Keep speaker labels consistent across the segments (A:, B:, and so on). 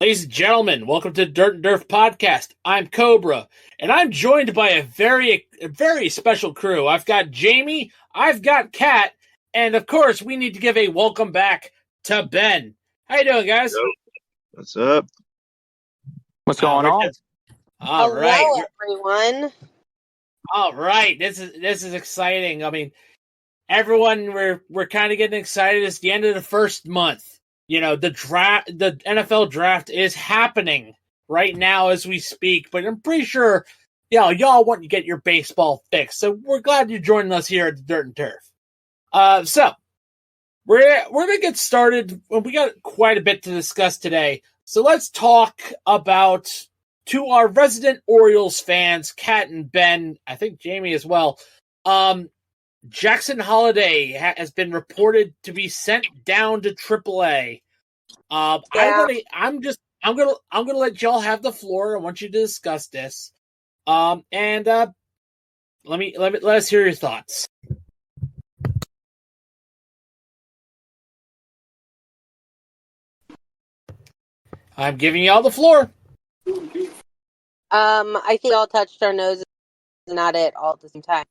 A: Ladies and gentlemen, welcome to Dirt and Durf Podcast. I'm Cobra, and I'm joined by a very special crew. I've got Jayme, I've got Cat, and of course, we need to give a welcome back to Ben. How you doing, guys?
B: Yo. What's up?
C: What's going on?
A: All
D: Hello,
A: right,
D: everyone.
A: all right. This is exciting. I mean, everyone, we're kind of getting excited. It's the end of the first month. You know, the NFL draft is happening right now as we speak, but I'm pretty sure, y'all want to get your baseball fix. So we're glad you're joining us here at the Dirt and Turf. So we're gonna get started. We got quite a bit to discuss today. So let's talk about, to our resident Orioles fans, Kat and Ben, I think Jayme as well. Jackson Holliday has been reported to be sent down to AAA. I'm gonna let y'all have the floor. I want you to discuss this. Let us hear your thoughts. I'm giving y'all the floor.
D: I think all touched our noses, not it all at the same time.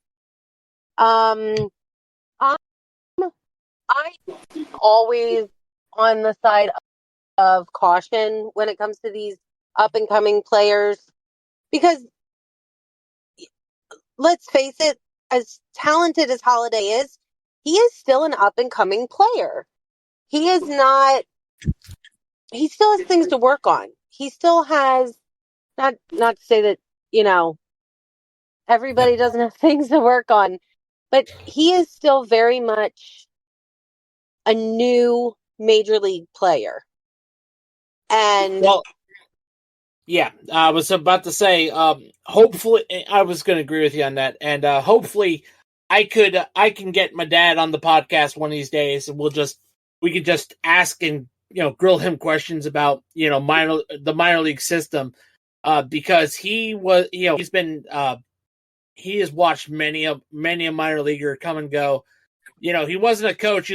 D: I'm always on the side of caution when it comes to these up and coming players, because let's face it, as talented as Holliday is, he is still an up and coming player. He still has things to work on. He still has, not to say that, everybody doesn't have things to work on, but he is still very much a new major league player. And
A: yeah, I was about to say, hopefully, I was going to agree with you on that, and hopefully, I can get my dad on the podcast one of these days, and we could just ask and grill him questions about the minor league system, because he has watched many a minor leaguer come and go. He wasn't a coach; he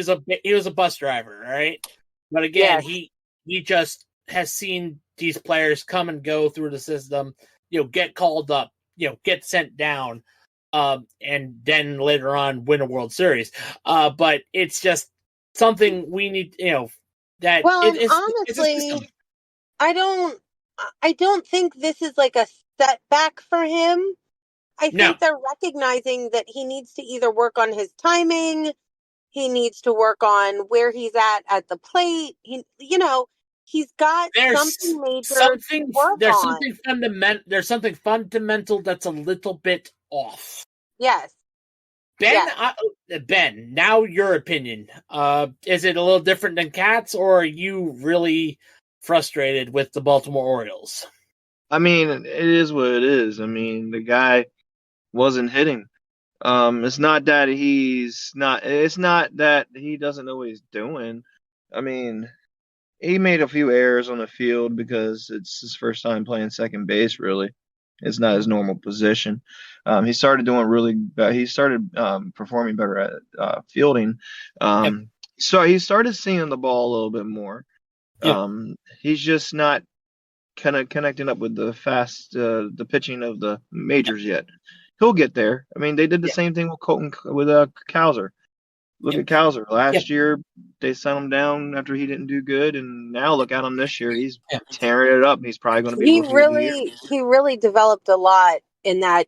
A: was a bus driver, right? But again,
D: yes.
A: he just has seen these players come and go through the system, get called up, get sent down, and then later on win a World Series. But it's just something we need, that.
D: Well, and honestly, I don't think this is like a setback for him. I think they're recognizing that he needs to either work on his timing, he needs to work on where he's at the plate. He's got something major to work on.
A: There's something fundamental that's a little bit off.
D: Yes.
A: Ben,
D: yes.
A: Ben, now your opinion. Is it a little different than Cats, or are you really frustrated with the Baltimore Orioles?
B: I mean, it is what it is. I mean, the guy wasn't hitting. It's not that it's not that he doesn't know what he's doing. I mean, he made a few errors on the field because it's his first time playing second base, really. It's not his normal position. He started doing really bad. He started performing better at fielding. So he started seeing the ball a little bit more. He's just not kind of connecting up with the pitching of the majors yet. He'll get there. I mean, they did the same thing with Cowser. Look at Cowser. Last year, they sent him down after he didn't do good, and now look at him this year. He's tearing it up. He's probably going to be.
D: He really developed a lot in that.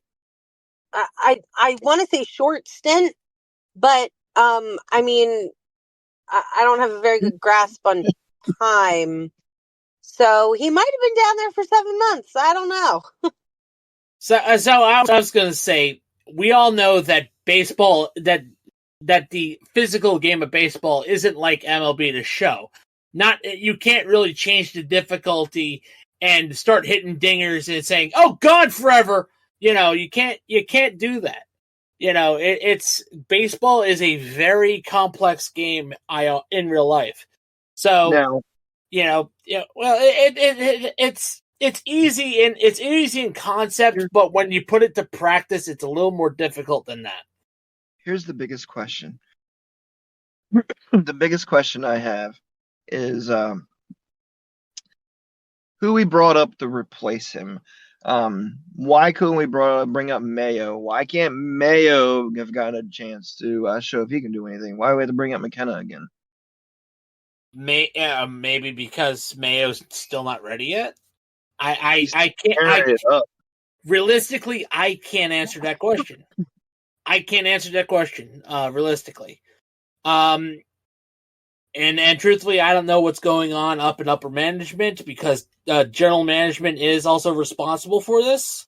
D: I want to say short stint, but I mean, I don't have a very good grasp on time, so he might have been down there for 7 months. I don't know.
A: So I was going to say, we all know that baseball, that the physical game of baseball isn't like MLB The Show. You can't really change the difficulty and start hitting dingers and saying, "Oh God, forever." You can't do that. It's baseball is a very complex game in real life. So it's easy in concept, but when you put it to practice, it's a little more difficult than that.
B: Here's the biggest question. The biggest question I have is who we brought up to replace him. Why couldn't we bring up Mayo? Why can't Mayo have gotten a chance to show if he can do anything? Why do we have to bring up McKenna again?
A: Maybe because Mayo's still not ready yet.
B: He's
A: I can't.
B: tearing it up.
A: Realistically, I can't answer that question. Realistically. And truthfully, I don't know what's going on up in upper management because general management is also responsible for this.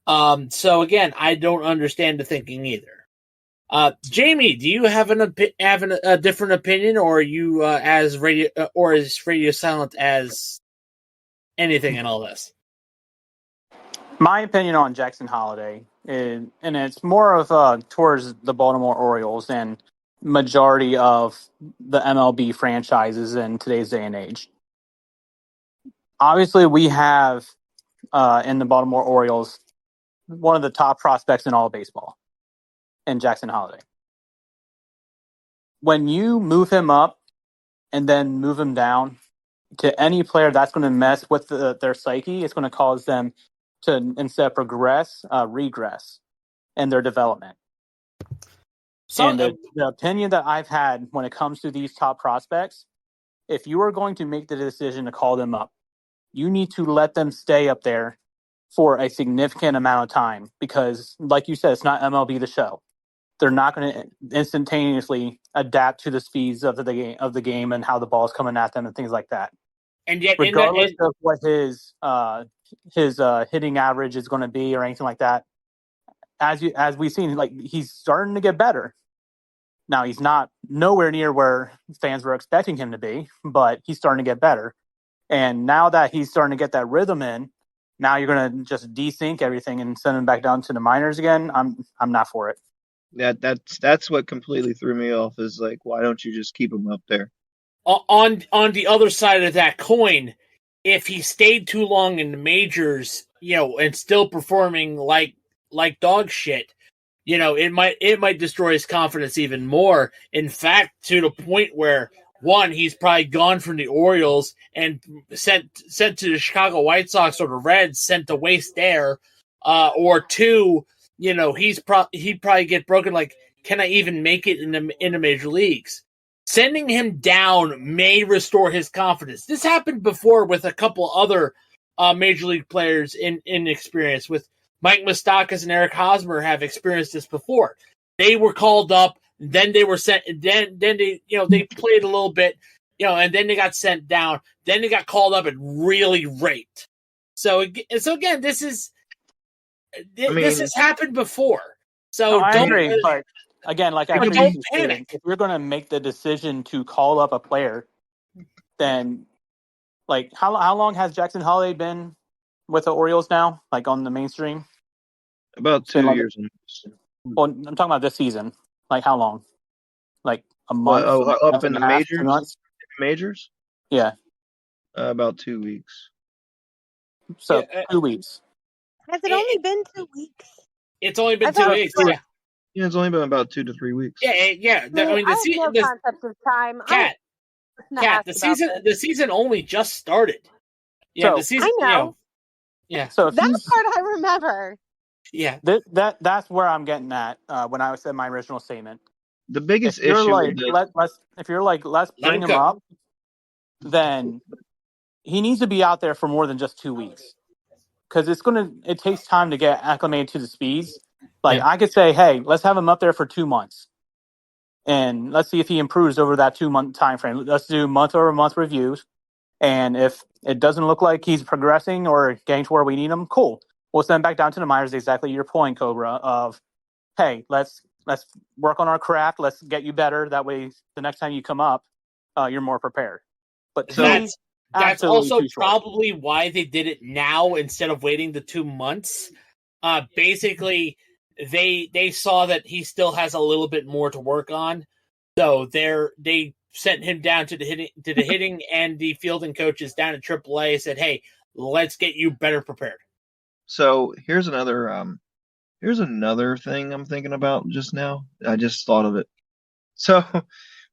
A: So again, I don't understand the thinking either. Jayme, do you have a different opinion, or are you as radio silent as anything in all this?
C: My opinion on Jackson Holliday is, and it's more of towards the Baltimore Orioles and majority of the MLB franchises in today's day and age. Obviously, we have in the Baltimore Orioles one of the top prospects in all of baseball, in Jackson Holliday. When you move him up and then move him down to any player, that's going to mess with their psyche. It's going to cause them to, instead of progress, regress in their development. So, and the opinion that I've had when it comes to these top prospects, if you are going to make the decision to call them up, you need to let them stay up there for a significant amount of time because, like you said, it's not MLB The Show. They're not going to instantaneously adapt to the speeds of the game and how the ball is coming at them and things like that.
A: And yet,
C: regardless of what his hitting average is going to be or anything like that, as we've seen, like he's starting to get better. Now he's not nowhere near where fans were expecting him to be, but he's starting to get better. And now that he's starting to get that rhythm in, now you're going to just desync everything and send him back down to the minors again. I'm not for it.
B: That's what completely threw me off. Is like, why don't you just keep him up there?
A: On the other side of that coin, if he stayed too long in the majors, and still performing like dog shit, it might destroy his confidence even more. In fact, to the point where one, he's probably gone from the Orioles and sent to the Chicago White Sox or the Reds, sent to waste there, or two, he'd probably get broken. Like, can I even make it in the major leagues? Sending him down may restore his confidence. This happened before with a couple other major league players in experience. With Mike Moustakas and Eric Hosmer have experienced this before. They were called up, then they were sent. Then they they played a little bit, and then they got sent down. Then they got called up and really raped. So again, this has happened before. So
C: I agree, but again, like I
A: don't panic.
C: If you're going to make the decision to call up a player, then like how long has Jackson Holliday been with the Orioles now? Like on the mainstream?
B: About 2 years.
C: Well, I'm talking about this season. Like how long? Like a month?
B: Up in the majors?
C: 2 months?
B: Majors?
C: Yeah.
B: About 2 weeks.
C: So 2 weeks.
D: Has it only been 2 weeks?
A: It's only been 2 weeks. Yeah.
B: Yeah, it's only been about 2 to 3 weeks.
A: Yeah.
D: I have no concept of time.
A: Cat, the season only just started. Yeah,
C: so,
A: the season.
D: I know.
A: Yeah.
D: So that part I remember.
A: Yeah.
C: That's where I'm getting at when I said my original statement.
B: The biggest issue
C: if you're like let's bring him up, then he needs to be out there for more than just 2 weeks. Because it takes time to get acclimated to the speeds. Like I could say, hey, let's have him up there for 2 months. And let's see if he improves over that 2 month time frame. Let's do month-over-month reviews. And if it doesn't look like he's progressing or getting to where we need him, cool. We'll send him back down to the minors. Exactly your point, Cobra, of, hey, let's work on our craft. Let's get you better. That way, the next time you come up, you're more prepared. But
A: that's also probably why they did it now instead of waiting the 2 months. Basically, they saw that he still has a little bit more to work on, so they sent him down to the hitting and the fielding coaches down at AAA said, "Hey, let's get you better prepared."
B: So here's another thing I'm thinking about just now. I just thought of it. So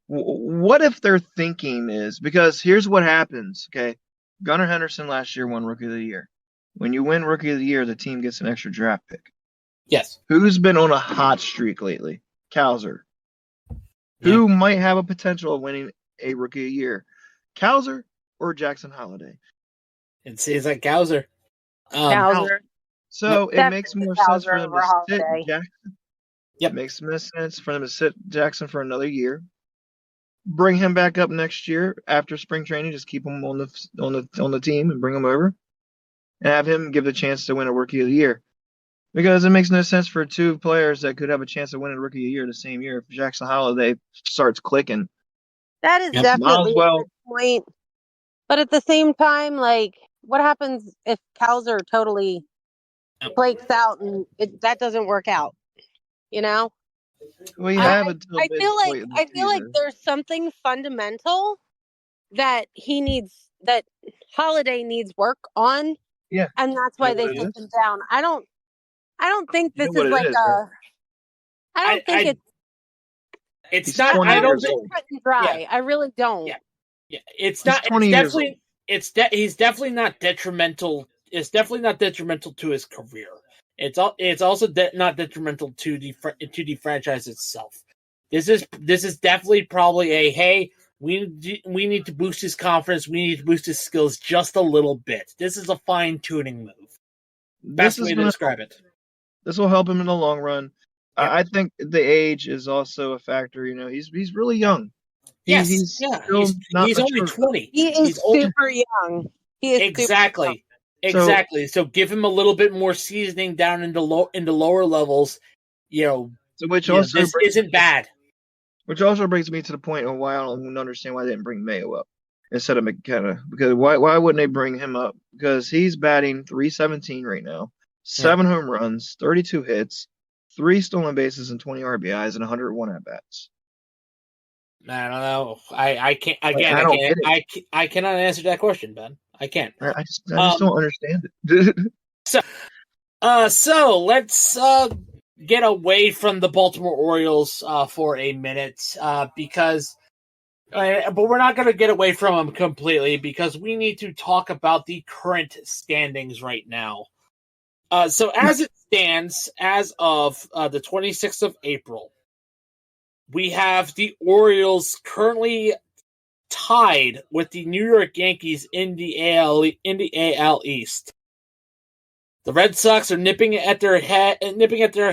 B: what if their thinking is, because here's what happens, okay? Gunnar Henderson last year won Rookie of the Year. When you win Rookie of the Year, the team gets an extra draft pick.
A: Yes.
B: Who's been on a hot streak lately? Cowser.
A: Yeah.
B: Who might have a potential of winning a Rookie of the Year? Cowser or Jackson Holliday?
A: It seems like Cowser.
D: Cowser.
B: So it makes more sense for them to sit Jackson.
A: Yep.
B: It makes more sense for them to sit Jackson for another year. Bring him back up next year after spring training. Just keep him on the team and bring him over, and have him give the chance to win a Rookie of the Year. Because it makes no sense for two players that could have a chance of winning Rookie of the Year the same year. If Jackson Holliday starts clicking,
D: that is definitely a good point. But at the same time, like, what happens if Cowser totally breaks out and that doesn't work out? You know?
B: Well, you have until
D: I feel like there's something fundamental that that Holliday needs work on.
B: Yeah.
D: And that's why they sit him down. I don't think this is like I don't think
A: it's not. I don't think
D: cut and dry. Yeah. I really don't.
A: Yeah. It's not. It's definitely. He's definitely not detrimental. It's definitely not detrimental to his career. It's also not detrimental to the franchise itself. This is definitely probably a hey. We need to boost his confidence. We need to boost his skills just a little bit. This is a fine tuning move. Best way to describe it.
B: This will help him in the long run. Yep. I think the age is also a factor. You know, he's really young.
A: He's only 20.
D: He is super young. He is
A: exactly. Exactly. So give him a little bit more seasoning down into lower levels. You know, this isn't bad.
B: Which also brings me to the point of why I don't understand why they didn't bring Mayo up instead of McKenna. Because why wouldn't they bring him up? Because he's batting .317 right now, 7 home runs, 32 hits, 3 stolen bases, and 20 RBIs, and 101 at bats.
A: I don't know. I can't. Again, I cannot answer that question, Ben. I can't.
B: I just don't understand it.
A: So let's get away from the Baltimore Orioles for a minute, because, but we're not going to get away from them completely because we need to talk about the current standings right now. So as it stands, as of the 26th of April, we have the Orioles currently tied with the New York Yankees in the AL East. The Red Sox are nipping at their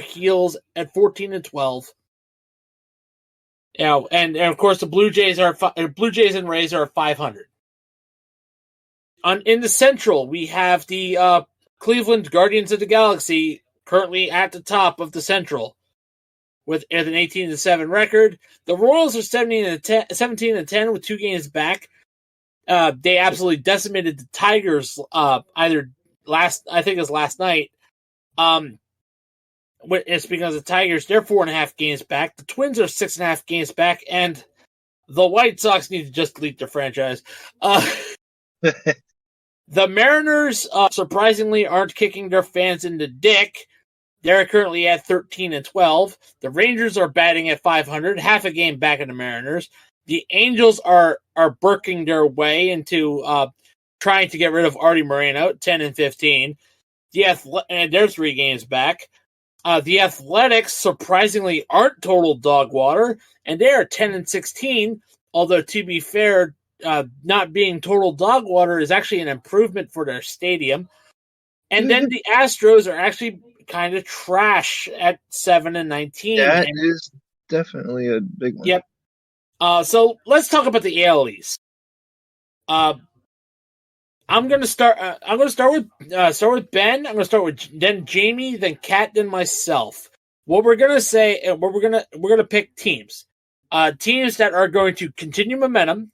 A: heels at 14-12. And of course the Blue Jays and Rays are 500. In the Central, we have the Cleveland Guardians of the Galaxy currently at the top of the Central with an 18-7 record. The Royals are 17-10 with 2 games back. They absolutely decimated the Tigers last night. It's because the Tigers, they're 4.5 games back. The Twins are 6.5 games back, and the White Sox need to just delete their franchise. The Mariners, surprisingly, aren't kicking their fans in the dick. They're currently at 13-12. The Rangers are batting at 500, half a game back of the Mariners. The Angels are burking their way into trying to get rid of Artie Moreno, 10-15. And they're 3 games back. The Athletics, surprisingly, aren't total dog water, and they are 10-16. Although, to be fair, not being total dog water is actually an improvement for their stadium. And then the Astros are actually kind of trash at 7-19.
B: That is definitely a big one.
A: Yep. So let's talk about the AL East. I'm going to start with Ben. I'm going to start with then Jayme, then Kat, then myself. What we're going to say, we're going to pick teams. Teams that are going to continue momentum,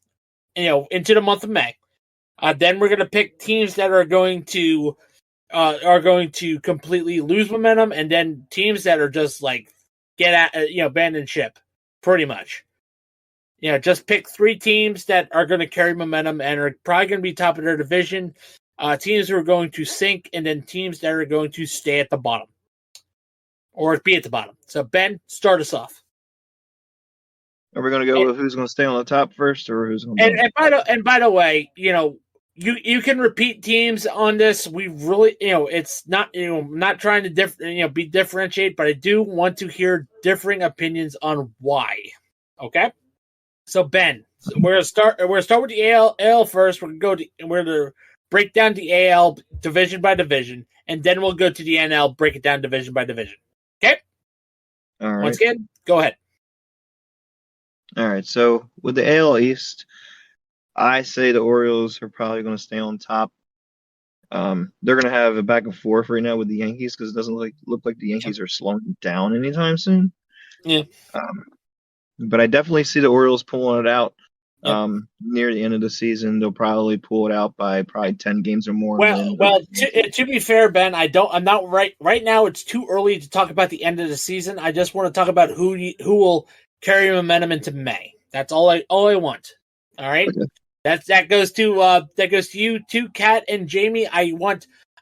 A: into the month of May. Then we're going to pick teams that are going to completely lose momentum, and then teams that are just like abandon ship, pretty much. Just pick 3 teams that are going to carry momentum and are probably going to be top of their division. Teams who are going to sink, and then teams that are going to stay at the bottom or be at the bottom. So Ben, start us off.
B: Are we going to go with who's going to stay on the top first, or who's going to?
A: And by the way, you can repeat teams on this. We really, it's not, not trying to be differentiate, but I do want to hear differing opinions on why. Okay, so Ben, we're gonna start. We're gonna start with the AL first. We're gonna break down the AL division by division, and then we'll go to the NL, break it down division by division. Okay.
B: All right.
A: Once again, go ahead.
B: All right. So with the AL East, I say the Orioles are probably going to stay on top. They're going to have a back and forth right now with the Yankees because it doesn't look like the Yankees are slowing down anytime soon.
A: Yeah.
B: But I definitely see the Orioles pulling it out.
A: Yep.
B: Near the end of the season, they'll probably pull it out by probably 10 games or more.
A: To be fair, Ben, I'm not right now. It's too early to talk about the end of the season. I just want to talk about who will carry momentum into May. That's all I want. All right.
B: Okay.
A: That goes to you too, Kat and Jayme.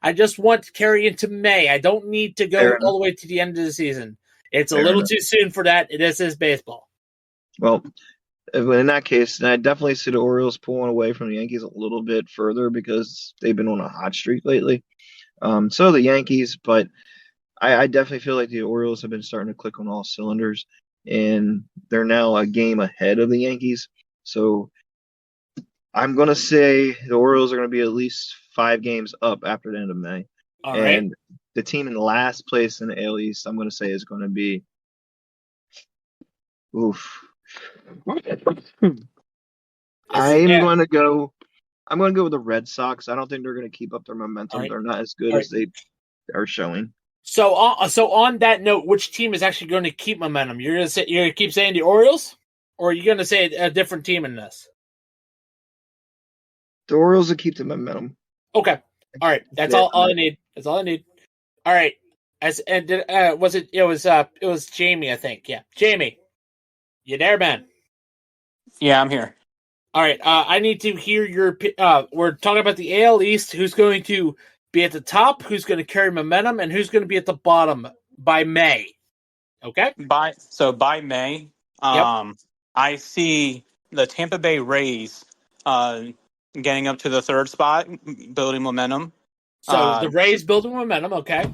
A: I just want to carry into May. I don't need to go all the way to the end of the season. It's a little too soon for that. This is baseball.
B: Well, in that case, then I definitely see the Orioles pulling away from the Yankees a little bit further because they've been on a hot streak lately. So the Yankees, but I definitely feel like the Orioles have been starting to click on all cylinders, and they're now a game ahead of the Yankees. So I'm going to say the Orioles are going to be at least 5 games up after the end of May.
A: All
B: and
A: right.
B: The team in last place in the AL East, I'm going to say, is going to be I'm going to go with the Red Sox. I don't think they're going to keep up their momentum.
A: Right.
B: They're not as good as they are showing.
A: So on that note, which team is actually going to keep momentum? You're going to keep saying the Orioles, or are you going to say a different team in this?
B: The Orioles will keep the momentum.
A: Okay. All right. That's all I need. That's all I need. All right. Was it was Jayme, I think. Yeah. Jayme. You there, man?
C: Yeah, I'm here.
A: All right. I need to hear your we're talking about the AL East, who's going to be at the top, who's going to carry momentum, and who's going to be at the bottom by May. Okay?
C: By May, I see the Tampa Bay Rays getting up to the 3rd spot, building momentum.
A: So the Rays building momentum, okay.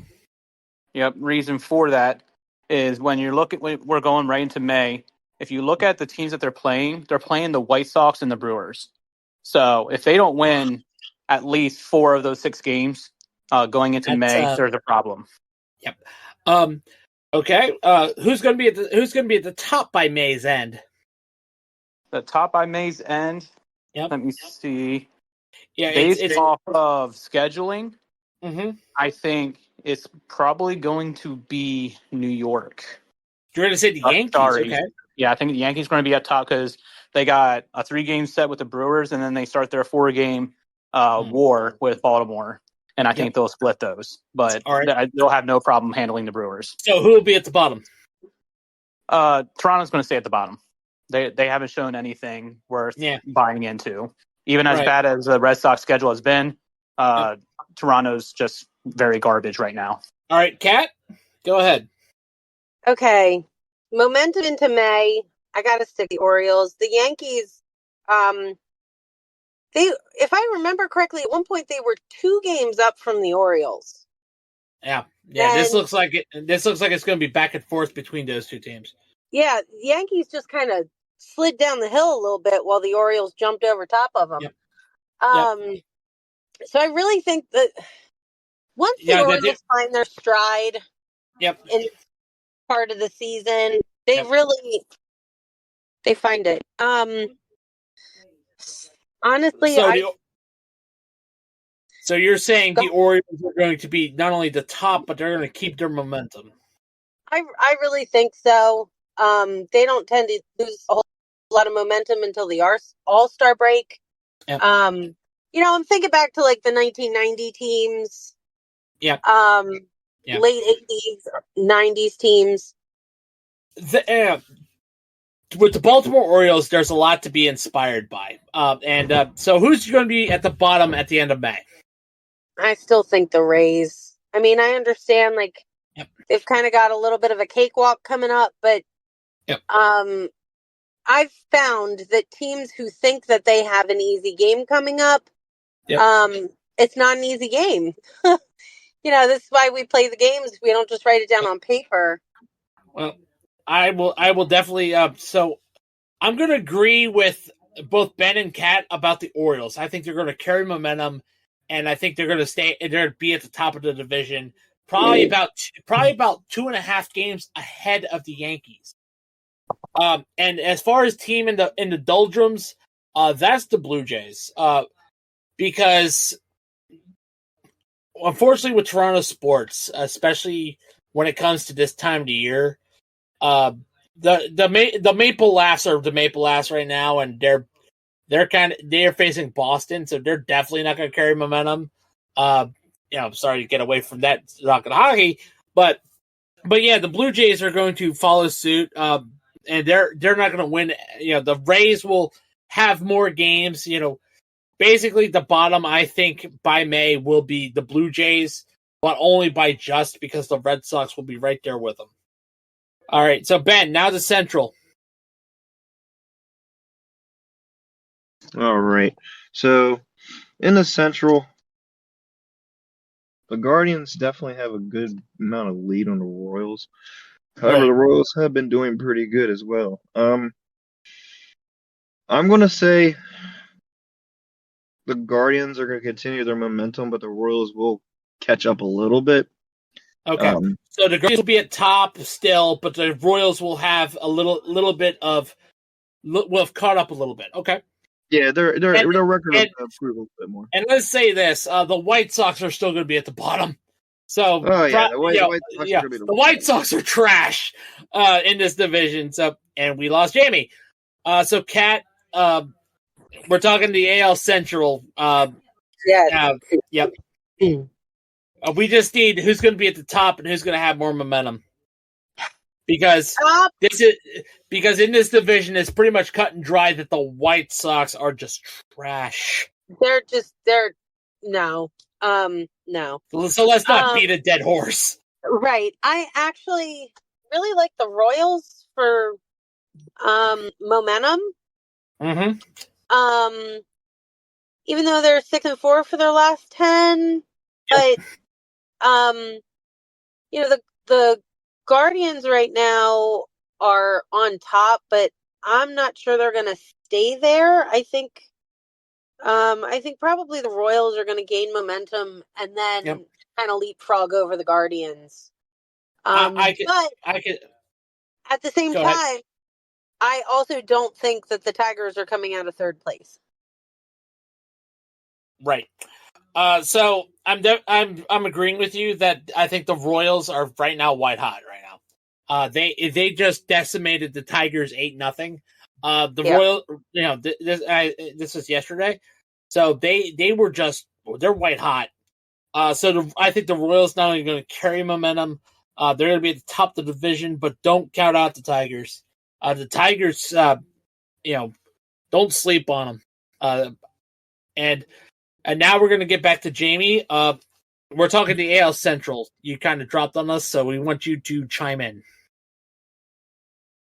C: Yep. Reason for that is when we're going right into May. If you look at the teams that they're playing the White Sox and the Brewers. So if they don't win at least 4 of those 6 games going into May, there's a problem.
A: Yep. Okay. Who's going to be at the top by May's end?
C: The top by May's end.
A: Yep.
C: Let me see.
A: Yeah,
C: based off of scheduling,
A: mm-hmm.
C: I think it's probably going to be New York.
A: You're going to say the Yankees, okay?
C: Yeah, I think the Yankees are going to be at top because they got a 3-game set with the Brewers, and then they start their 4-game war with Baltimore. And I think they'll split those. But they'll have no problem handling the Brewers.
A: So who will be at the bottom?
C: Toronto's going to stay at the bottom. They haven't shown anything worth buying into. Even as bad as the Red Sox schedule has been, Toronto's just very garbage right now. All
A: right, Kat, go ahead.
D: Okay. Momentum into May. I got to stick the Orioles. The Yankees, if I remember correctly, at one point they were 2 games up from the Orioles.
A: Yeah. This looks like it's going to be back and forth between those 2 teams.
D: Yeah, the Yankees just kind of slid down the hill a little bit while the Orioles jumped over top of them. Yep. So I really think that once the Orioles find their stride, in part of the season, they find it. Honestly,
A: so you're saying the Orioles are going to be not only the top, but they're going to keep their momentum.
D: I really think so. They don't tend to lose a whole lot of momentum until the All-Star break.
A: Yep.
D: I'm thinking back to like the 1990 teams. Late 80s, 90s teams.
A: With the Baltimore Orioles, there's a lot to be inspired by. So who's going to be at the bottom at the end of May?
D: I still think the Rays. I mean, I understand they've kind of got a little bit of a cakewalk coming up, but I've found that teams who think that they have an easy game coming up
A: Yep.
D: It's not an easy game. This is why we play the games. We don't just write it down on paper.
A: Well, I will definitely. So I'm going to agree with both Ben and Kat about the Orioles. I think they're going to carry momentum, and I think they're going to stay. They're going to be at the top of the division, probably about 2.5 games ahead of the Yankees. And as far as team in the doldrums, that's the Blue Jays. Because unfortunately, with Toronto sports, especially when it comes to this time of the year, the Maple Laughs are the Maple Laughs right now, and they're facing Boston, so they're definitely not going to carry momentum. I'm sorry to get away from that rocket hockey, but yeah, the Blue Jays are going to follow suit, and they're not going to win. The Rays will have more games. Basically the bottom, I think, by May will be the Blue Jays, but only by just because the Red Sox will be right there with them. All right, so Ben, now the Central.
B: All right. So in the Central, the Guardians definitely have a good amount of lead on the Royals. However,
A: Right.
B: the Royals have been doing pretty good as well. I'm going to say the Guardians are going to continue their momentum, but the Royals will catch up a little bit.
A: Okay, so the Guardians will be at top still, but the Royals will have a little bit of will have caught up a little bit. Okay.
B: Yeah, their record will improve a little bit more.
A: And let's say this: the White Sox are still going to be at the bottom. So,
B: the
A: White Sox are trash in this division. So, and we lost Jayme. So, Kat, we're talking the AL Central. Yep. We just need who's going to be at the top and who's going to have more momentum. Because in this division, it's pretty much cut and dry that the White Sox are just trash.
D: No.
A: So let's not beat a dead horse.
D: Right. I actually really like the Royals for momentum.
A: Mm-hmm.
D: Even though they're 6-4 for their last 10, but the Guardians right now are on top, but I'm not sure they're going to stay there. I think probably the Royals are going to gain momentum and then kind of leapfrog over the Guardians. But at the same time, I also don't think that the Tigers are coming out of third place.
A: Right. So I'm agreeing with you that I think the Royals are right now white hot right now. They just decimated the Tigers 8-0. Royal, this was yesterday, so they're white hot. So I think the Royals not only going to carry momentum, they're going to be at the top of the division, but don't count out the Tigers. The Tigers, don't sleep on them. And now we're going to get back to Jayme. We're talking the AL Central. You kind of dropped on us, so we want you to chime in.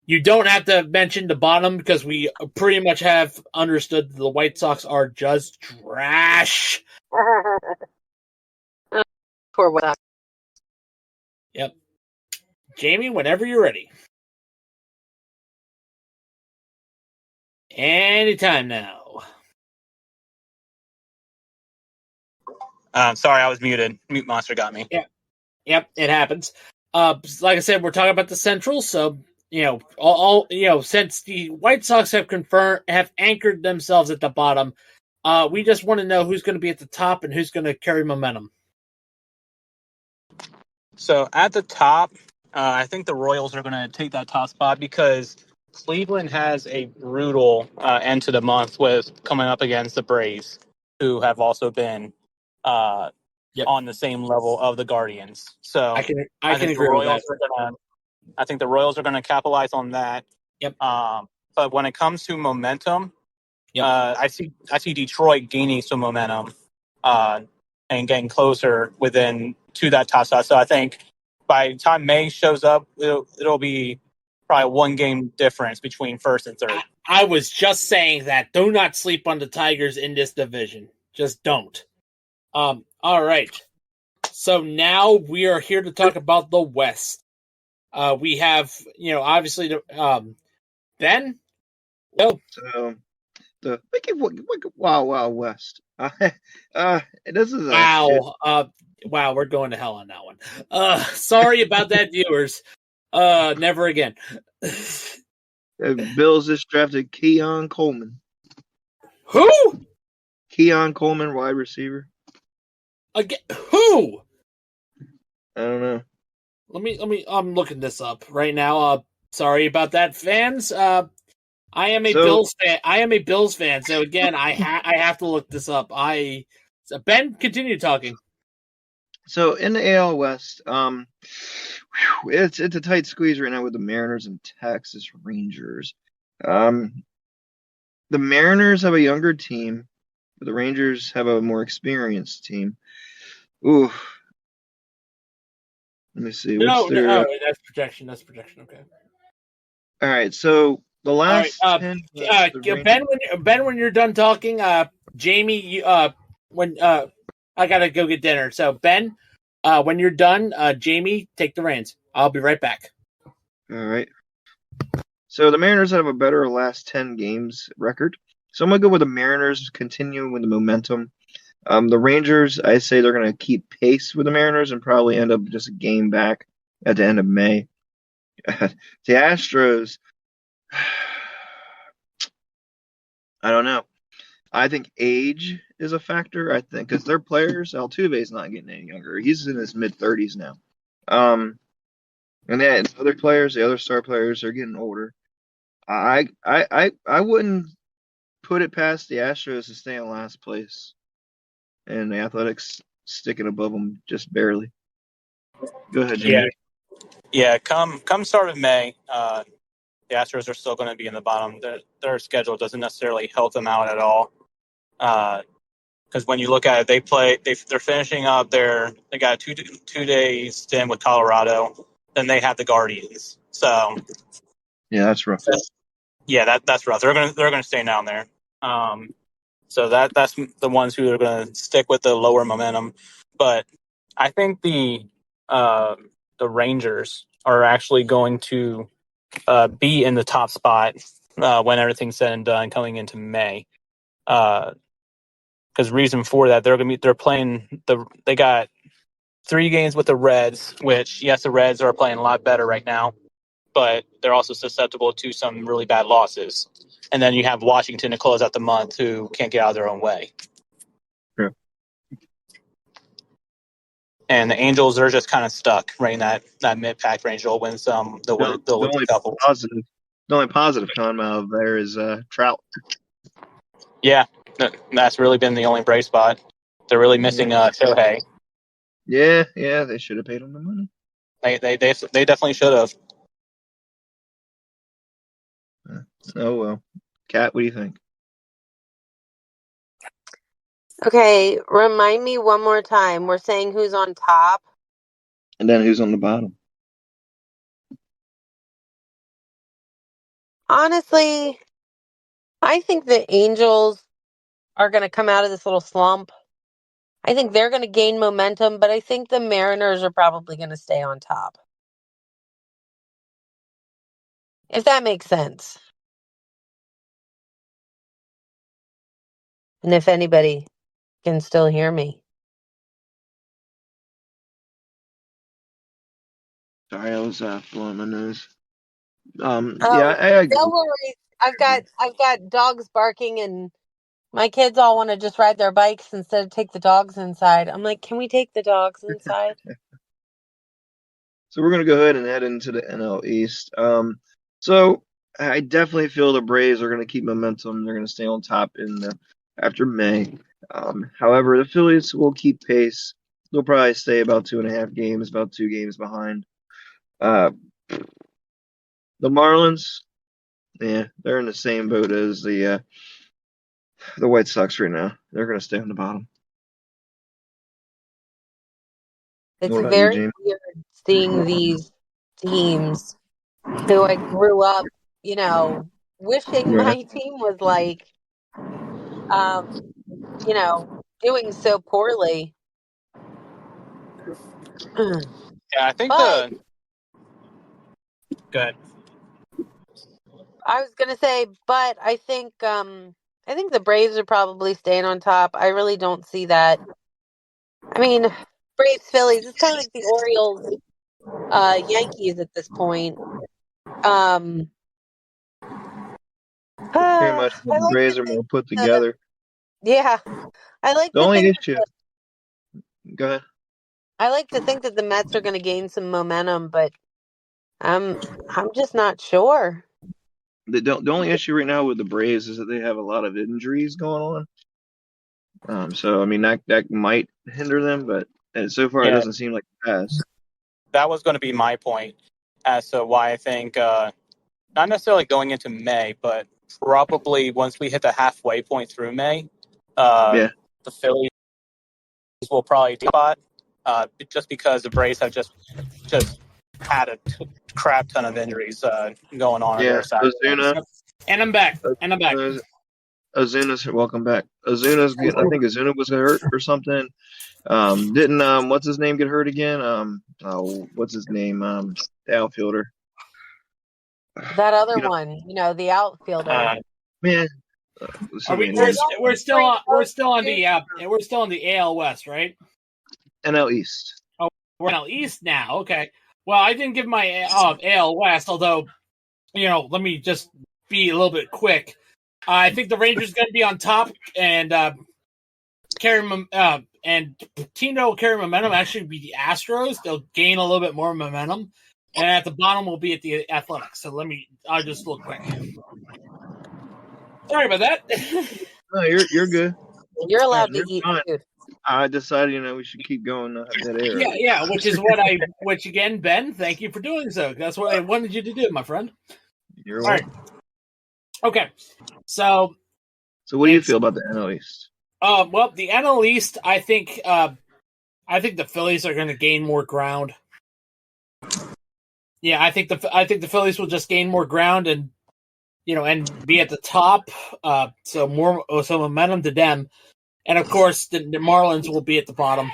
A: You don't have to mention the bottom because we pretty much have understood the White Sox are just trash.
D: Poor White Sox.
A: Yep. Jayme, whenever you're ready. Anytime now.
C: Sorry, I was muted. Mute monster got me.
A: Yeah. Yep, it happens. Like I said, we're talking about the Central, so since the White Sox have anchored themselves at the bottom, we just want to know who's going to be at the top and who's going to carry momentum.
C: So at the top, I think the Royals are going to take that top spot because Cleveland has a brutal end to the month with coming up against the Braves, who have also been on the same level of the Guardians. So
A: I can agree with that.
C: I think the Royals are going to capitalize on that.
A: Yep.
C: But when it comes to momentum, I see Detroit gaining some momentum and getting closer to that top spot. So I think by the time May shows up, it'll be probably one game difference between first and third.
A: I was just saying that. Do not sleep on the Tigers in this division. Just don't. All right. So now we are here to talk about the West. We have, obviously, Ben. Well,
B: So the Wicked Wild West. This is a shit.
A: wow. Wow, we're going to hell on that one. Sorry about that, viewers. Never again.
B: Bills just drafted Keon Coleman.
A: Who?
B: Keon Coleman, wide receiver.
A: Again? Who?
B: I don't know.
A: Let me. I'm looking this up right now. Sorry about that, fans. I am a Bills fan. I am a Bills fan. So again, I have to look this up. Ben, continue talking.
B: So in the AL West, it's a tight squeeze right now with the Mariners and Texas Rangers. The Mariners have a younger team, but the Rangers have a more experienced team. Ooh. Let me see.
A: No, that's projection. That's projection. Okay.
B: All right. So the last
A: All right,
B: 10
A: Ben, when you're done talking, Jayme, I gotta go get dinner. So Ben, when you're done, Jayme, take the reins. I'll be right back.
B: All right. So the Mariners have a better last 10 games record. So I'm gonna go with the Mariners, continuing with the momentum. The Rangers, I say they're going to keep pace with the Mariners and probably end up just a game back at the end of May. The Astros, I don't know. I think age is a factor. I think because their players, Altuve's not getting any younger. He's in his mid-30s now. And then other players, the other star players, are getting older. I wouldn't put it past the Astros to stay in last place. And the Athletics sticking above them just barely. Go ahead, Jimmy.
C: Yeah. Come start of May, the Astros are still going to be in the bottom. Their schedule doesn't necessarily help them out at all. Because when you look at it, they're finishing up they got a two-day stint with Colorado. Then they have the Guardians. So
B: yeah, that's rough.
C: That's rough. They're gonna stay down there. So that's the ones who are going to stick with the lower momentum. But I think the Rangers are actually going to be in the top spot when everything's said and done coming into May. Because reason for that, they're playing they got 3 games with the Reds, which yes, the Reds are playing a lot better right now, but they're also susceptible to some really bad losses. And then you have Washington to close out the month, who can't get out of their own way.
B: Yeah.
C: And the Angels are just kind of stuck right in that mid-pack range. They'll win some. They'll win a couple.
B: The only positive coming out of there is Trout.
C: Yeah, that's really been the only bright spot. They're really missing Shohei.
B: Yeah, they should have paid him the money.
C: They definitely should have.
B: Oh well. Kat, what do you think?
D: Okay, remind me one more time. We're saying who's on top.
B: And then who's on the bottom?
D: Honestly, I think the Angels are going to come out of this little slump. I think they're going to gain momentum, but I think the Mariners are probably going to stay on top. If that makes sense. And if anybody can still hear me.
B: Sorry, I was blowing my nose.
D: Oh,
B: yeah, I agree.
D: no worries. I've got dogs barking and my kids all want to just ride their bikes instead of take the dogs inside. I'm like, can we take the dogs inside?
B: So we're going to go ahead and head into the NL East. So I definitely feel the Braves are going to keep momentum. They're going to stay on top after May. However, the Phillies will keep pace. They'll probably stay about 2.5 games, about 2 games behind. The Marlins, they're in the same boat as the White Sox right now. They're going to stay on the bottom.
D: It's very weird seeing these teams who I grew up, wishing my team was like, doing so poorly.
C: Yeah, I think
D: But
C: good.
D: I was gonna say, but I think the Braves are probably staying on top. I really don't see that. I mean, Braves Phillies, it's kind of like the Orioles Yankees at this point. Um
B: Pretty much
D: I
B: the
D: like to
B: Braves are
D: think
B: more put
D: that,
B: together.
D: yeah. I like
B: The
D: to
B: only
D: think
B: issue, go ahead.
D: that the Mets are going to gain some momentum, but I'm just not sure.
B: The only issue right now with the Braves is that they have a lot of injuries going on. So I mean that might hinder them, but so far it
C: Yeah,
B: doesn't seem like it has.
C: that was going to be my point as to why I think not necessarily going into May, but probably once we hit the halfway point through May,
B: Yeah,
C: the Phillies will probably do spot, just because the Braves have just had a crap ton of injuries going on
B: yeah.
C: their side.
B: Ozuna,
A: And I'm back.
B: Ozuna's welcome back. Ozuna's getting. I think Ozuna was hurt or something. Didn't what's his name get hurt again? What's his name? The outfielder.
D: That other
B: You know,
D: one, the outfielder.
B: man.
A: Are
B: So
A: we?
B: many
A: We're,
B: names.
A: we're still on. We're still on the AL West, right?
B: NL East.
A: Oh, we're NL East now. Okay. Well, I didn't give my AL West, although let me just be a little bit quick. I think the Rangers are going to be on top, and and team that will carry momentum actually be the Astros. They'll gain a little bit more momentum, and at the bottom will be at the Athletics. So I'll just look quick. Sorry about that.
B: No, you're good.
D: You're allowed to
B: You're
D: eat
B: fine.
D: food.
B: I decided, we should keep going that air.
A: Yeah, which again, Ben, thank you for doing so. That's what I wanted you to do, my friend.
B: You're
A: All right.
B: welcome.
A: Okay. So
B: what do you feel about the NL East?
A: Well, the NL East, I think the Phillies are going to gain more ground. Yeah, I think the Phillies will just gain more ground and and be at the top. So momentum to them, and of course the Marlins will be at the bottom.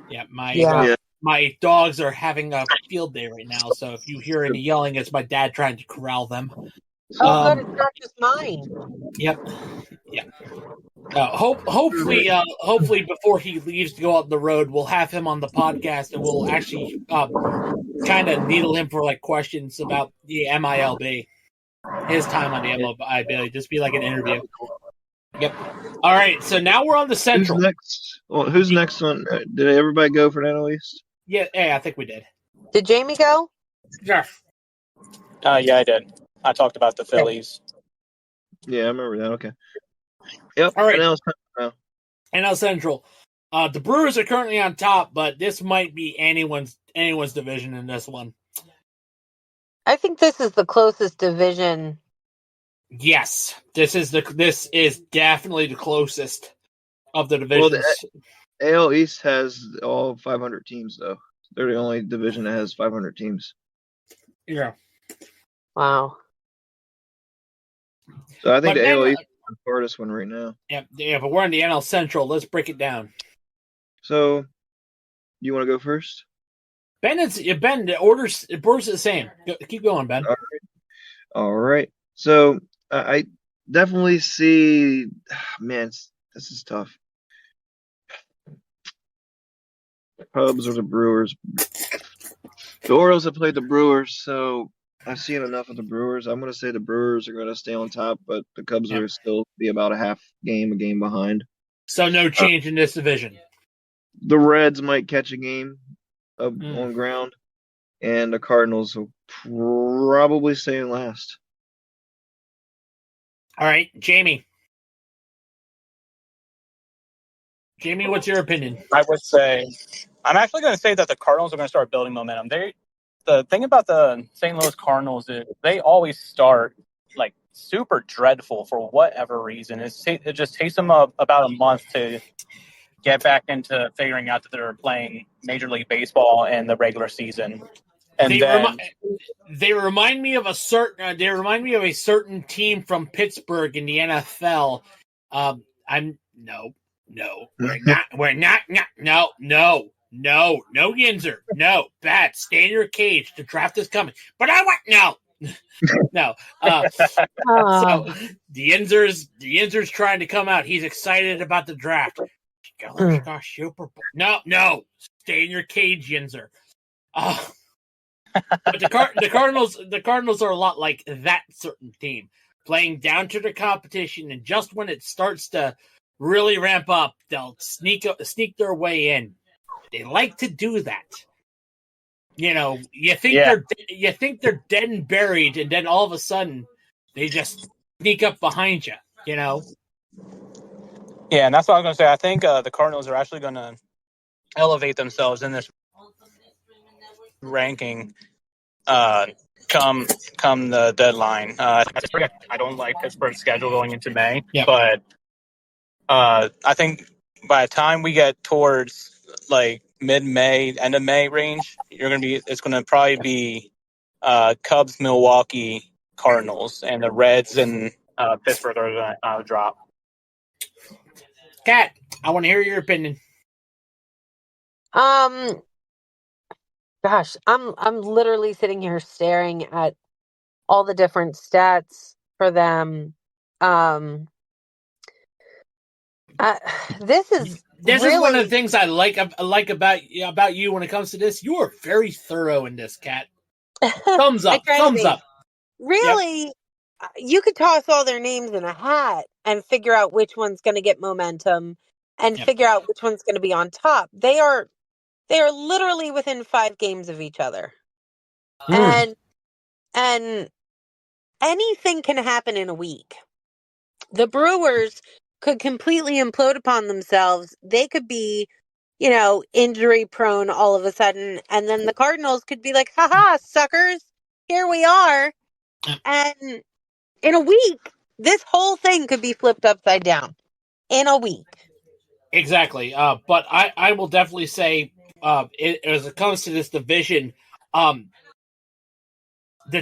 A: Yeah, my dogs are having a field day right now, so if you hear any yelling, it's my dad trying to corral them.
D: Oh, good, it's not just mine.
A: Yep. Hopefully before he leaves to go out on the road, we'll have him on the podcast and we'll actually kind of needle him for questions about the MILB, his time on the MILB, just be like an interview. Yep. All right, so now we're on the Central.
B: Who's next? Well, who's next on? Did everybody go for the NL East?
A: Yeah, I think we did.
D: Did Jayme go?
A: Yeah.
C: Yeah, I did. I talked about the Phillies.
B: Yeah, I remember that. Okay. Yep.
A: All right.
B: NL
A: Central. The Brewers are currently on top, but this might be anyone's division in this one.
D: I think this is the closest division.
A: Yes, this is definitely the closest of the divisions.
B: Well, the AL East has all 500 teams, though. They're the only division that has 500 teams.
A: Yeah.
D: Wow.
B: So I think the AL East is the hardest one right now.
A: Yeah, but we're in the NL Central. Let's break it down.
B: So, you want to go first?
A: Ben, the order's the same. Keep going, Ben.
B: All right. So I definitely see. Man, this is tough. The Cubs or the Brewers. The Orioles have played the Brewers, so I've seen enough of the Brewers. I'm going to say the Brewers are going to stay on top, but the Cubs are still be about a game behind.
A: So no change in this division.
B: The Reds might catch a game on ground, and the Cardinals will probably stay in last.
A: All right, Jayme. Jayme, what's your opinion?
C: I'm actually going to say that the Cardinals are going to start building momentum. The thing about the St. Louis Cardinals is they always start super dreadful for whatever reason. It just takes them about a month to get back into figuring out that they're playing Major League Baseball in the regular season. And
A: they remind me of a certain team from Pittsburgh in the NFL. No, we're not. We're not. No, Yinzer. No, Bat, stay in your cage. The draft is coming. But I want no. So the Yinzer's trying to come out. He's excited about the draft. Gosh, Super Bowl. No, stay in your cage, Yinzer. But the Cardinals are a lot like that certain team, playing down to the competition, and just when it starts to really ramp up, they'll sneak their way in. They like to do that. You think they're dead and buried, and then all of a sudden they just sneak up behind you.
C: Yeah, and that's what I was going to say. I think the Cardinals are actually going to elevate themselves in this ranking come the deadline. I don't like Pittsburgh's schedule going into May, but I think by the time we get towards like mid-May, end of May range, it's going to probably be Cubs, Milwaukee, Cardinals, and the Reds and Pittsburgh are going to drop.
A: Kat, I want to hear your opinion.
D: Gosh, I'm literally sitting here staring at all the different stats for them. This is
A: one of the things I like about you when it comes to this. You are very thorough in this, Kat. Thumbs up.
D: Really, you could toss all their names in a hat and figure out which one's going to get momentum and figure out which one's going to be on top. They are literally within 5 games of each other. And anything can happen in a week. The Brewers could completely implode upon themselves. They could be, injury prone all of a sudden. And then the Cardinals could be like, haha, suckers, here we are. And in a week, this whole thing could be flipped upside down. In a week.
A: Exactly. But I will definitely say, as it comes to this division, the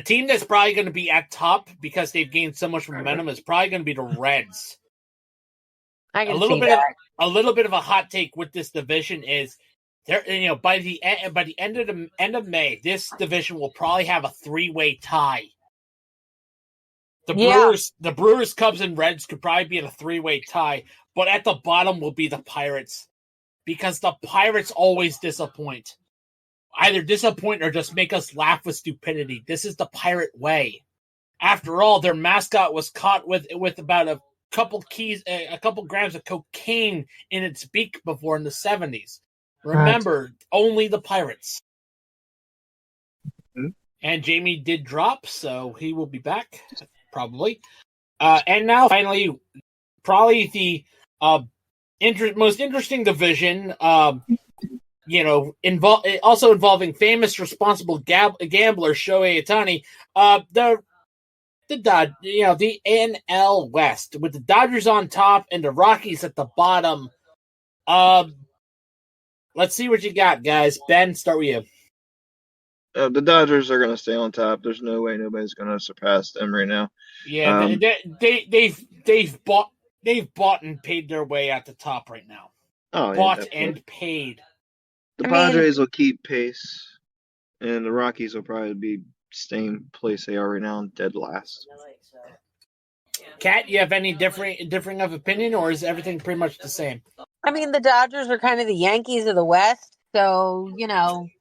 A: team that's probably going to be at top because they've gained so much momentum is probably going to be the Reds.
D: I can see that.
A: A little bit of a hot take with this division is there. By the end of May, this division will probably have a 3-way tie. The Brewers, Cubs, and Reds could probably be in a 3-way tie, but at the bottom will be the Pirates because the Pirates always disappoint. Either disappoint or just make us laugh with stupidity. This is the Pirate way. After all, their mascot was caught with about a couple grams of cocaine in its beak before in the 70s. Remember, only the Pirates.
B: Mm-hmm.
A: And Jayme did drop, so he will be back, probably. And now, finally, probably the most interesting division, also involving famous responsible gambler Shohei Ohtani, the NL West with the Dodgers on top and the Rockies at the bottom. Let's see what you got, guys. Ben, start with you.
B: The Dodgers are going to stay on top. There's no way nobody's going to surpass them right now.
A: Yeah, they've bought and paid their way at the top right now. And paid.
B: The Padres will keep pace, and the Rockies will probably be same place they are right now, dead last.
A: Kat, you have any differing of opinion, or is everything pretty much the same?
D: I mean, the Dodgers are kind of the Yankees of the West, so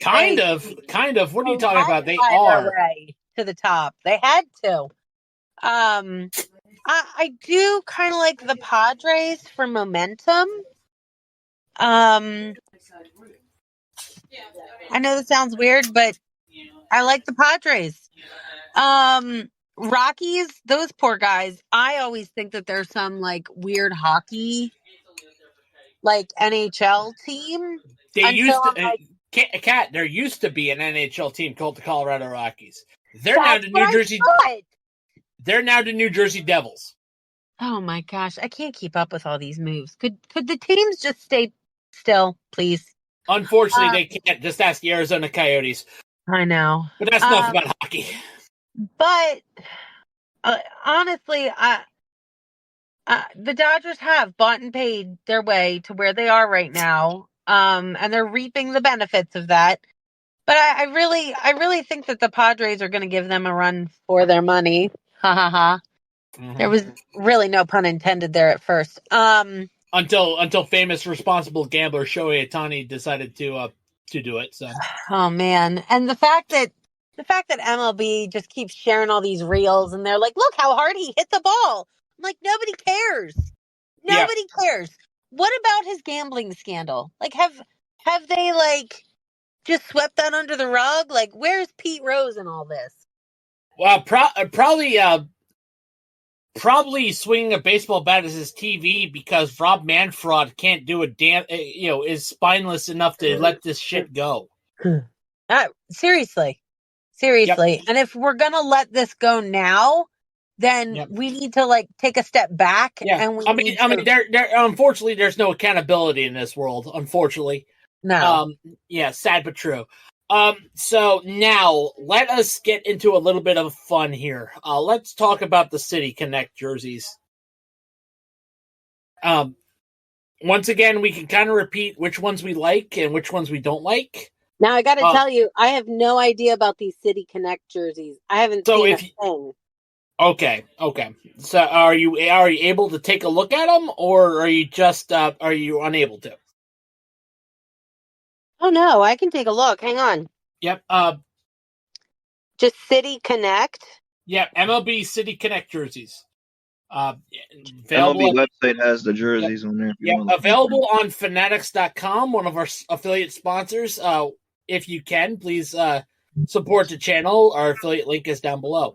A: Kind of. What are you talking about? They are
D: way to the top. They had to. I do kind of like the Padres for momentum. I know that sounds weird, but I like the Padres. Rockies, those poor guys. I always think that there's some like weird hockey, like NHL team.
A: There used to be an NHL team called the Colorado Rockies. They're now the New Jersey. They're now the New Jersey Devils.
D: Oh my gosh, I can't keep up with all these moves. Could the teams just stay still, please?
A: Unfortunately, they can't. Just ask the Arizona Coyotes.
D: I know,
A: but that's enough about hockey.
D: But honestly, The Dodgers have bought and paid their way to where they are right now, and they're reaping the benefits of that. But I really think that the Padres are going to give them a run for their money. Ha ha ha. There was really no pun intended there at first.
A: Until famous responsible gambler Shohei Ohtani decided to do it. So.
D: Oh man, and the fact that MLB just keeps sharing all these reels, and they're like, "Look how hard he hit the ball." I'm like, nobody cares. Nobody cares. What about his gambling scandal? Like, have they like just swept that under the rug? Like, where's Pete Rose in all this?
A: Well, probably swinging a baseball bat as his TV because Rob Manfred can't do a damn. Is spineless enough to let this shit go.
D: Seriously. Yep. And if we're gonna let this go now, then we need to like take a step back.
A: Yeah.
D: And
A: I mean, there unfortunately there's no accountability in this world. Unfortunately,
D: no.
A: Sad but true. So now let us get into a little bit of fun here. Let's talk about the City Connect jerseys. Once again, we can kind of repeat which ones we like and which ones we don't like.
D: Now I got to tell you, I have no idea about these City Connect jerseys. I haven't seen a thing.
A: Okay. So are you able to take a look at them, or are you just are you unable to?
D: Oh no, I can take a look. Hang on.
A: Yep.
D: Just City Connect.
A: Yep. MLB City Connect jerseys.
B: MLB website has the jerseys on there.
A: Available on Fanatics.com, one of our affiliate sponsors. If you can, please support the channel. Our affiliate link is down below.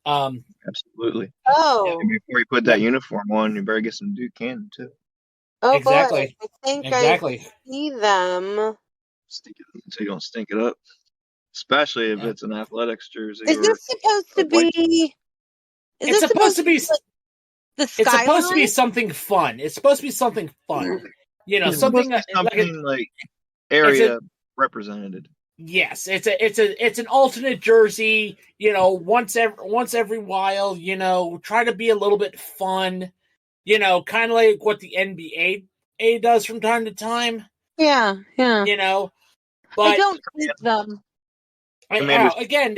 B: Absolutely.
D: Oh.
B: And before you put that uniform on, you better get some Duke Cannon too.
D: Oh,
A: exactly.
D: Boy. I think I see them.
B: So you don't stink it up. Especially if it's an athletics jersey.
D: Is this supposed to be?
A: It's supposed to be like
D: the skyline?
A: It's supposed to be something fun. It's supposed to be something fun. Something
B: like area represented.
A: Yes, it's an alternate jersey. Once every while. Try to be a little bit fun. Kind of like what the NBA does from time to time.
D: Yeah.
A: But
D: I don't keep them.
A: Again,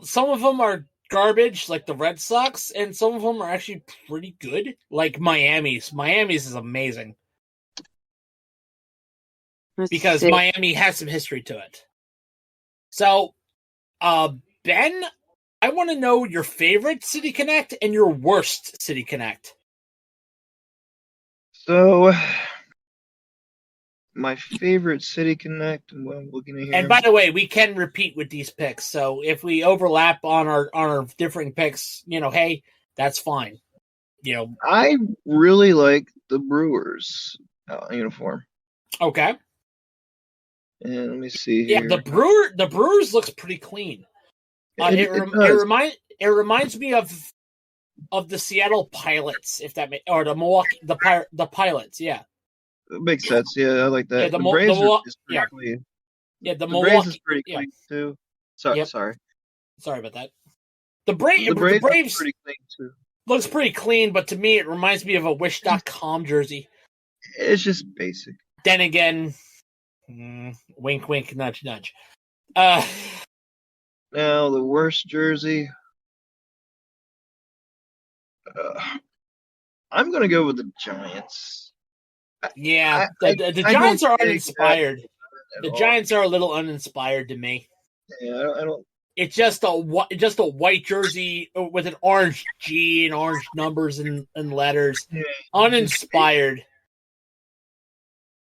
A: some of them are garbage, like the Red Sox, and some of them are actually pretty good, like Miami's. Miami's is amazing. Because Miami has some history to it. So, Ben, I want to know your favorite City Connect and your worst City Connect.
B: So, my favorite City Connect, what I'm looking at here.
A: And by the way, we can repeat with these picks. So if we overlap on our differing picks, hey, that's fine.
B: I really like the Brewers uniform.
A: Okay.
B: And let me see here.
A: Yeah, the Brewers looks pretty clean. It reminds me of the Seattle Pilots, if that or the Milwaukee the Pilots. Yeah.
B: It makes sense. Yeah, I like that.
A: Yeah,
B: the Braves is pretty clean.
A: Yeah, the
B: Milwaukee Braves is pretty clean too. Sorry.
A: Sorry about that. The Braves
B: pretty clean too.
A: Looks pretty clean, but to me it reminds me of a Wish.com jersey.
B: It's just basic.
A: Then again, wink, wink, nudge, nudge.
B: Now the worst jersey. I'm gonna go with the Giants.
A: Yeah, the Giants are uninspired. The Giants are a little uninspired to me.
B: Yeah, I don't.
A: It's just a white jersey with an orange G and orange numbers and letters. Yeah. Uninspired.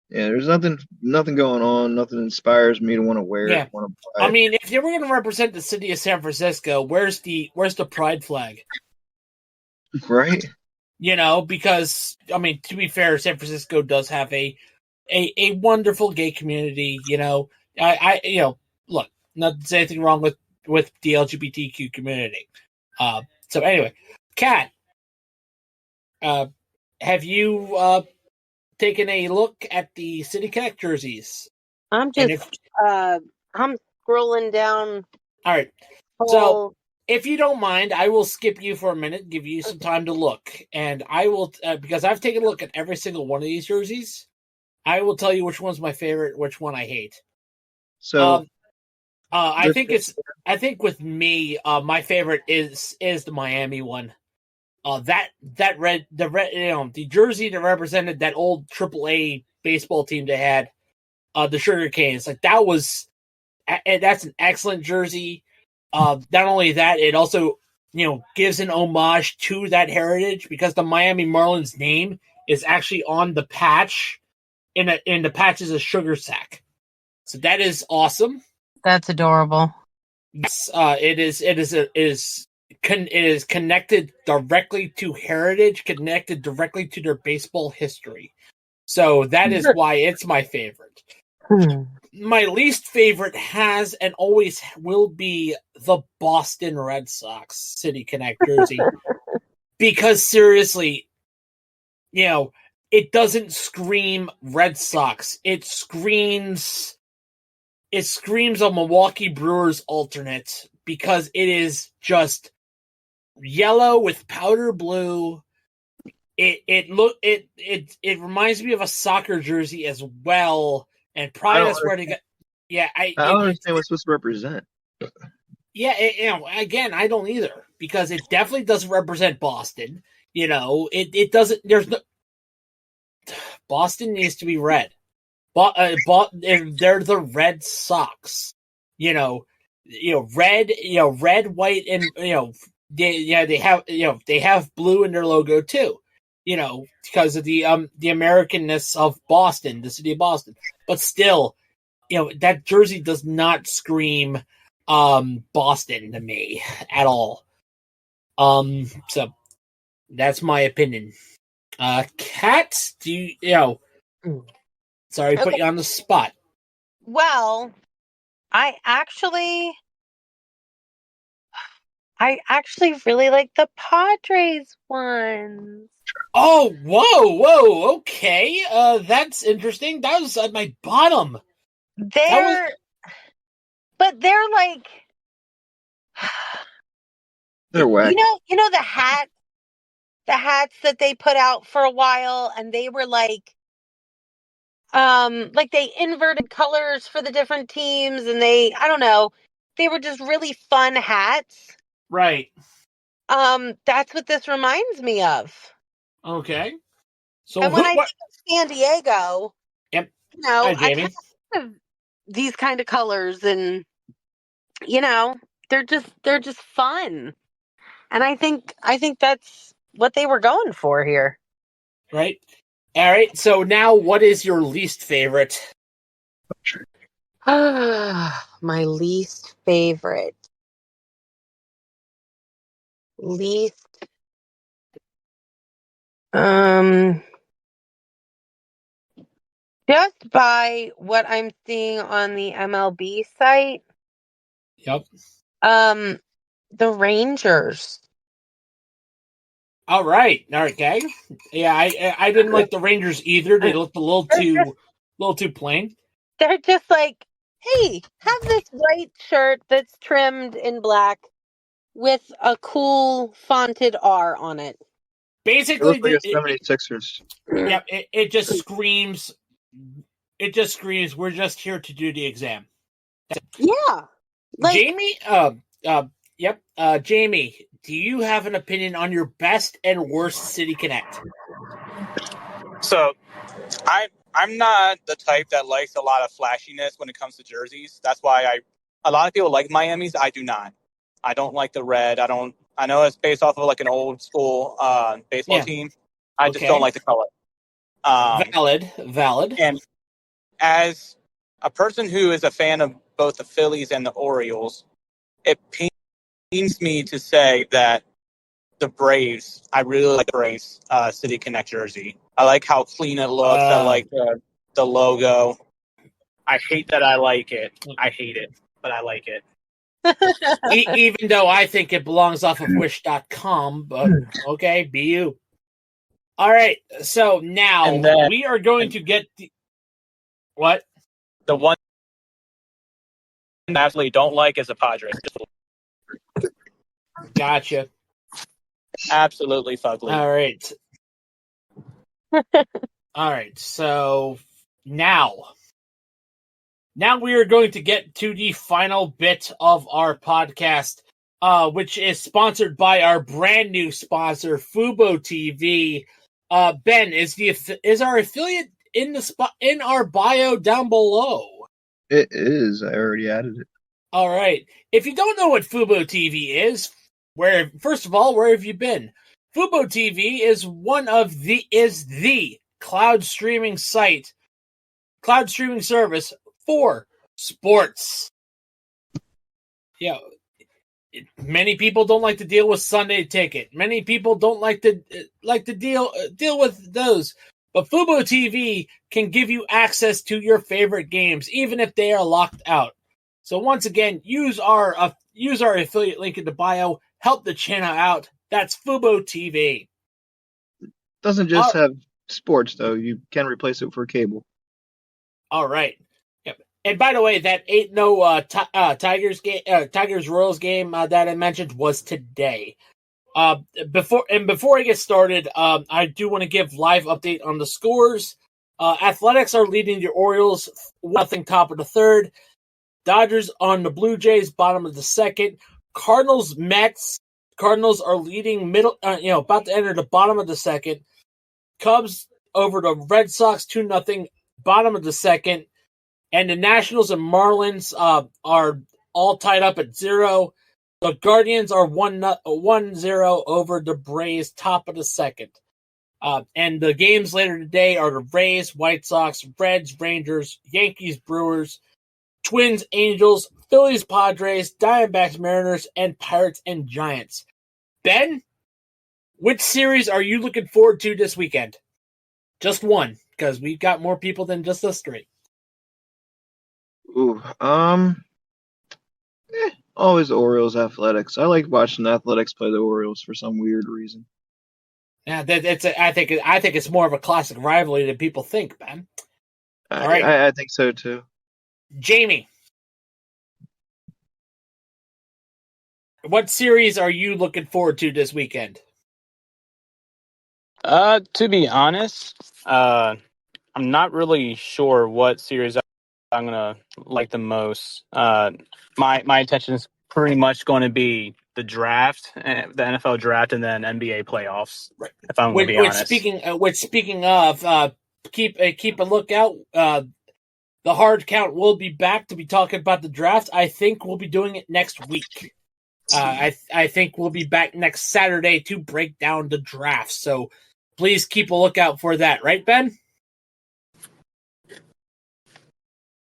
B: Yeah, there's nothing going on. Nothing inspires me to want to wear it. Want to buy it.
A: I mean, if you were going to represent the city of San Francisco, where's the pride flag?
B: Right.
A: Because I mean, to be fair, San Francisco does have a wonderful gay community. I look, not to say anything wrong with the LGBTQ community. So anyway, Kat, have you taken a look at the City Connect jerseys?
D: I'm just I'm scrolling down.
A: All right. if you don't mind, I will skip you for a minute, give you some time to look, and I will because I've taken a look at every single one of these jerseys. I will tell you which one's my favorite, which one I hate.
B: So
A: I think with me, my favorite is the Miami one. The jersey that represented that old AAA baseball team they had, the Sugar Canes. Like that's an excellent jersey. Not only that, it also gives an homage to that heritage because the Miami Marlins name is actually on the patch. In the patch is a sugar sack, so that is awesome.
D: That's adorable.
A: Yes, it is connected directly to heritage, connected directly to their baseball history. So that is why it's my favorite. My least favorite has and always will be the Boston Red Sox City Connect jersey. Because seriously, it doesn't scream Red Sox. It screams a Milwaukee Brewers alternate because it is just yellow with powder blue. It reminds me of a soccer jersey as well, and probably that's where they got. Yeah,
B: I don't understand what's supposed to represent.
A: Yeah, again, I don't either because it definitely doesn't represent Boston. It doesn't. There's no. Boston needs to be red. They're the Red Sox. Red, white, and they have blue in their logo too. Because of the Americanness of Boston, the city of Boston. But still, that jersey does not scream Boston to me at all. So that's my opinion. Kat, do you sorry,
D: Okay.
A: put you on the spot.
D: Well, I actually really like the Padres ones.
A: Oh, whoa, okay. That's interesting. That was at my bottom.
D: But they're like,
B: They're whack.
D: the hats that they put out for a while, and they were like they inverted colors for the different teams, and I don't know, they were just really fun hats.
A: Right.
D: That's what this reminds me of.
A: Okay. So
D: and when I think of San Diego,
A: yep.
D: I
A: Jayme.
D: kind of think of these kind of colors, and they're just fun. And I think that's what they were going for here.
A: Right. All right. So now, what is your least favorite?
D: My least favorite. Just by what I'm seeing on the MLB site.
A: Yep.
D: The Rangers.
A: All right. Okay. Yeah, I didn't like the Rangers either. They looked a little too plain.
D: They're just like, hey, have this white shirt that's trimmed in black with a cool fonted R on it.
A: Basically,
B: it looks like a 76ers.
A: Yep. It just screams. It just screams. We're just here to do the exam.
D: Yeah.
A: Jayme. Yep. Jayme, do you have an opinion on your best and worst City Connect?
C: So, I'm not the type that likes a lot of flashiness when it comes to jerseys. That's why a lot of people like Miami's. I do not. I don't like the red. I know it's based off of like an old school baseball team. I just don't like the color.
A: Valid.
C: And as a person who is a fan of both the Phillies and the Orioles, it pains me to say that the Braves, I really like the Braves City Connect jersey. I like how clean it looks. I like the logo. I hate that I like it. I hate it, but I like it.
A: Even though I think it belongs off of Wish.com, but okay, be you. All right, so now we are going to get what?
C: The one I absolutely don't like is the Padres.
A: Gotcha.
C: Absolutely fugly.
A: All right. All right. So now we are going to get to the final bit of our podcast, which is sponsored by our brand new sponsor, Fubo TV. Ben, is our affiliate in our bio down below?
B: It is. I already added it.
A: All right. If you don't know what Fubo TV is, first of all, where have you been? Fubo TV is the cloud streaming service for sports. Yeah, many people don't like to deal with Sunday Ticket. Many people don't like to deal with those. But Fubo TV can give you access to your favorite games, even if they are locked out. So once again, use our affiliate link in the bio. Help the channel out. That's Fubo TV.
B: Doesn't just have sports though. You can replace it for cable.
A: All right. Yep. And by the way, that ain't no Tigers Royals game that I mentioned was today. Before I get started, I do want to give live update on the scores. Athletics are leading the Orioles 1-0 top of the third. Dodgers on the Blue Jays bottom of the second. Cardinals Mets. Cardinals are leading middle. About to enter the bottom of the second. Cubs over the Red Sox 2-0 bottom of the second. And the Nationals and Marlins are all tied up at 0. The Guardians are 1-0 over the Braves, top of the second. And the games later today are the Rays, White Sox, Reds, Rangers, Yankees, Brewers, Twins, Angels, Phillies, Padres, Diamondbacks, Mariners, and Pirates and Giants. Ben, which series are you looking forward to this weekend? Just one, because we've got more people than just us three.
B: Ooh, always Orioles Athletics. I like watching the Athletics play the Orioles for some weird reason.
A: Yeah, I think it's more of a classic rivalry than people think, Ben. All right,
B: I think so too.
A: Jayme, what series are you looking forward to this weekend?
C: To be honest, I'm not really sure what series I'm gonna like the most. My attention is pretty much going to be the draft, the NFL draft, and then NBA playoffs.
A: Right.
C: If I'm going to be honest.
A: Speaking of, keep a lookout. The hard count will be back to be talking about the draft. I think we'll be doing it next week. I think we'll be back next Saturday to break down the draft. So please keep a lookout for that. Right, Ben?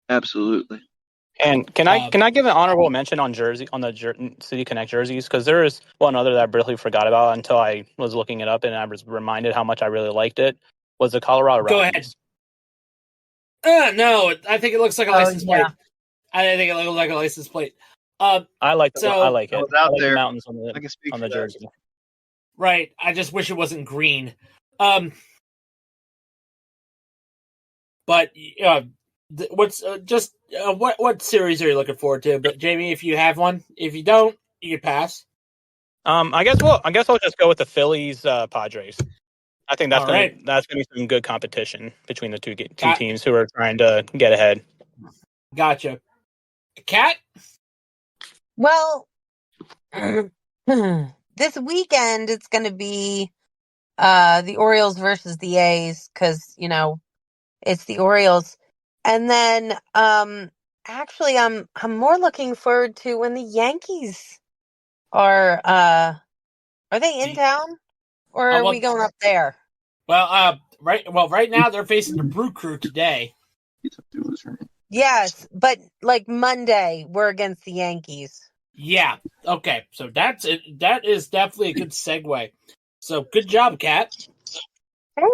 B: Absolutely.
C: And can I give an honorable mention on the City Connect jerseys? Because there is one other that I briefly forgot about until I was looking it up, and I was reminded how much I really liked it. Was the Colorado Rockies.
A: Go ahead. No, I think it looks like a license plate. I think it looks like a license plate.
C: I like it.
B: I was out there.
C: The mountains on the jersey.
A: Right. I just wish it wasn't green. But what series are you looking forward to? But Jayme, if you have one, if you don't, you can pass.
C: I guess I'll just go with the Phillies Padres. I think that's gonna be some good competition between the two teams who are trying to get ahead.
A: Gotcha. Cat?
D: Well, this weekend it's going to be the Orioles versus the A's because it's the Orioles, and then actually I'm more looking forward to when the Yankees are they in town or are we going up there?
A: Well, right now they're facing the Brew Crew today.
D: Yes, but like Monday we're against the Yankees.
A: Yeah. Okay. So that's it. That is definitely a good segue. So good job, Kat.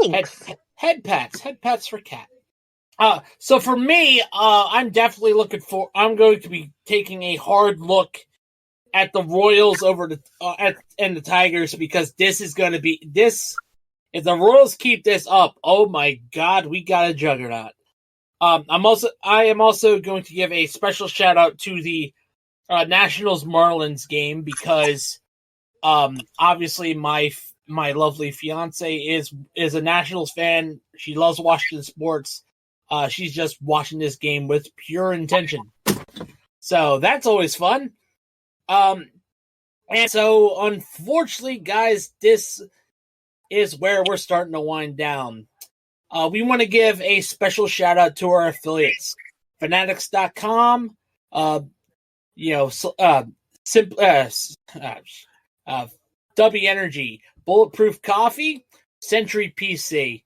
D: Thanks.
A: Head pats for Kat. So for me, I'm definitely I'm going to be taking a hard look at the Royals and the Tigers because this is going to be this. If the Royals keep this up, oh my God, we got a juggernaut. I am also going to give a special shout out to the Nationals Marlins game because Obviously, my lovely fiance is a Nationals fan. She loves Washington sports. She's just watching this game with pure intention. So that's always fun. And so, unfortunately, guys, this is where we're starting to wind down. We want to give a special shout out to our affiliates, Fanatics.com, W Energy, Bulletproof Coffee, Century PC,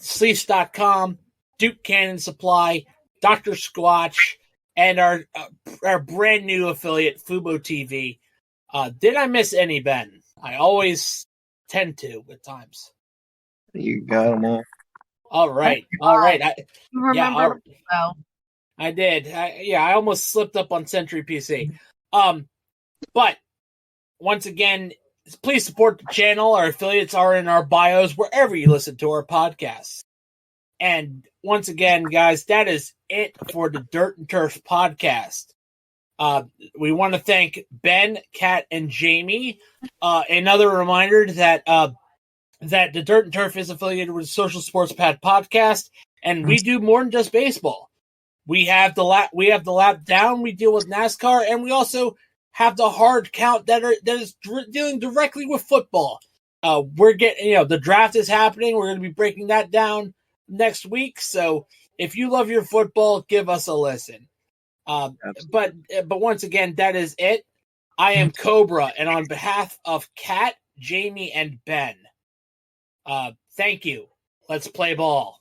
A: Sleeves.com, Duke Cannon Supply, Dr. Squatch, and our brand new affiliate, Fubo TV. Did I miss any, Ben? I always tend to at times.
B: You got them all.
A: All right.
E: You remember well.
A: I did. I almost slipped up on Century PC. But once again, please support the channel. Our affiliates are in our bios wherever you listen to our podcasts. And once again, guys, that is it for the Dirt and Turf podcast. We want to thank Ben, Cat, and Jayme. Another reminder that that the Dirt and Turf is affiliated with Social Sports Pad Podcast, and we do more than just baseball. We have the lap down. We deal with NASCAR, and we also have the hard count that is dealing directly with football. We're getting the draft is happening. We're going to be breaking that down next week. So if you love your football, give us a listen. But once again, that is it. I am Cobra, and on behalf of Kat, Jayme, and Ben, thank you. Let's play ball.